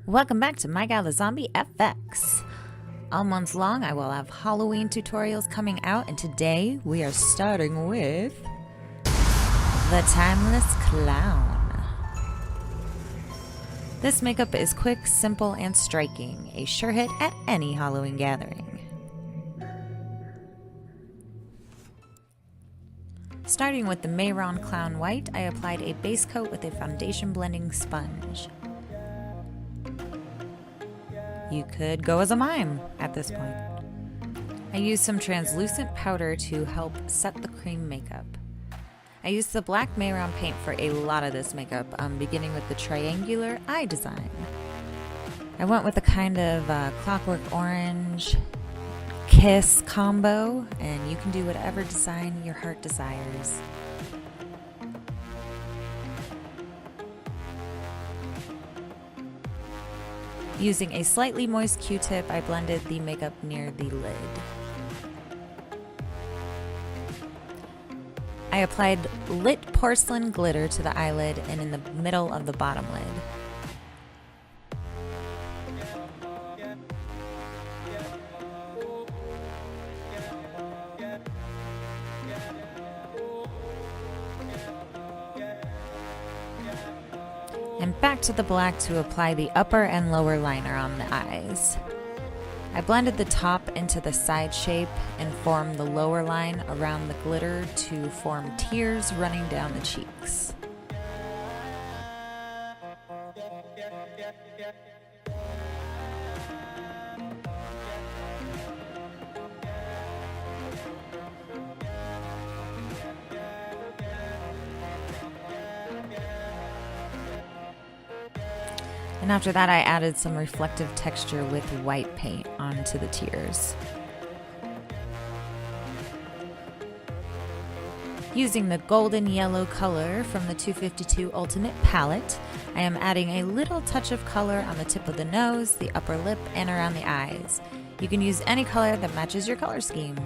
Welcome back to My Gal the Zombie FX. All month long I will have Halloween tutorials coming out, and today we are starting with the Timeless Clown. This makeup is quick, simple, and striking, a sure hit at any Halloween gathering. Starting with the Mehron Clown White, I applied a base coat with a foundation blending sponge. You could go as a mime at this point. I used some translucent powder to help set the cream makeup. I used the black Mehron paint for a lot of this makeup, beginning with the triangular eye design. I went with a kind of clockwork orange kiss combo, and you can do whatever design your heart desires. Using a slightly moist Q-tip, I blended the makeup near the lid. I applied lit porcelain glitter to the eyelid and in the middle of the bottom lid. And back to the black to apply the upper and lower liner on the eyes. I blended the top into the side shape and formed the lower line around the glitter to form tears running down the cheeks. And after that, I added some reflective texture with white paint onto the tears. Using the golden yellow color from the 252 Ultimate palette, I am adding a little touch of color on the tip of the nose, the upper lip, and around the eyes. You can use any color that matches your color scheme.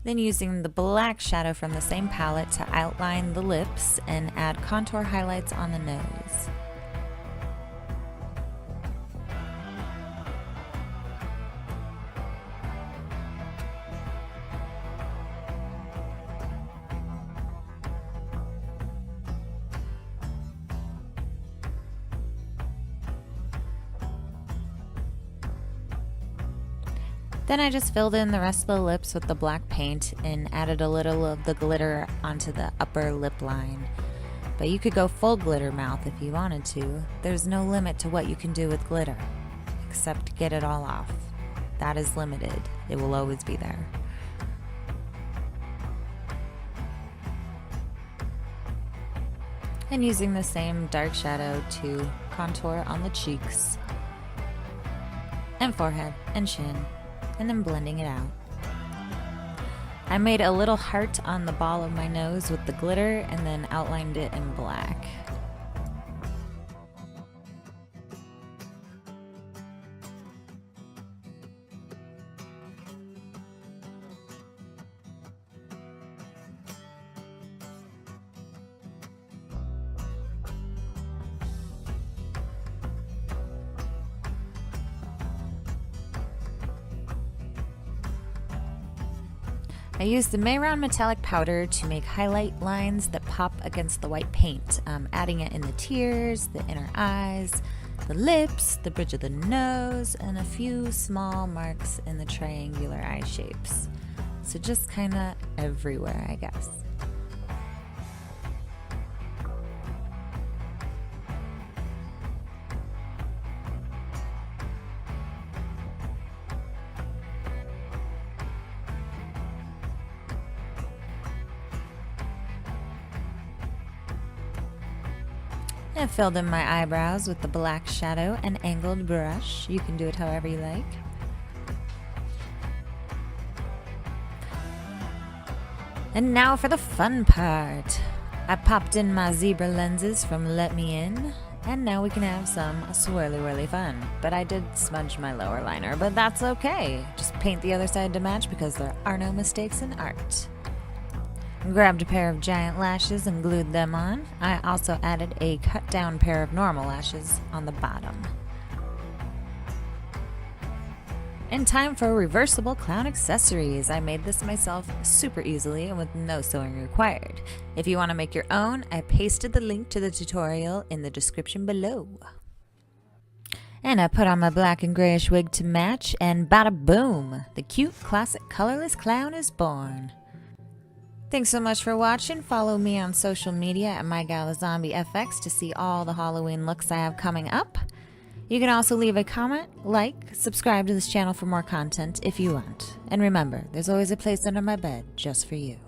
Then using the black shadow from the same palette to outline the lips and add contour highlights on the nose. Then I just filled in the rest of the lips with the black paint and added a little of the glitter onto the upper lip line. But you could go full glitter mouth if you wanted to. There's no limit to what you can do with glitter, except get it all off. That is limited. It will always be there. And using the same dark shadow to contour on the cheeks and forehead and chin, and then blending it out. I made a little heart on the ball of my nose with the glitter and then outlined it in black. I used the Mehron metallic powder to make highlight lines that pop against the white paint, adding it in the tears, the inner eyes, the lips, the bridge of the nose, and a few small marks in the triangular eye shapes. So just kind of everywhere, I guess. I filled in my eyebrows with the black shadow and angled brush. You can do it however you like. And now for the fun part. I popped in my zebra lenses from Let Me In, and now we can have some swirly-whirly fun. But I did smudge my lower liner, but that's okay. Just paint the other side to match because there are no mistakes in art. Grabbed a pair of giant lashes and glued them on. I also added a cut down pair of normal lashes on the bottom. And time for reversible clown accessories. I made this myself super easily and with no sewing required. If you want to make your own, I pasted the link to the tutorial in the description below. And I put on my black and grayish wig to match, and bada boom! The cute, classic, colorless clown is born. Thanks so much for watching. Follow me on social media at MyGalaZombieFX to see all the Halloween looks I have coming up. You can also leave a comment, like, subscribe to this channel for more content if you want. And remember, there's always a place under my bed just for you.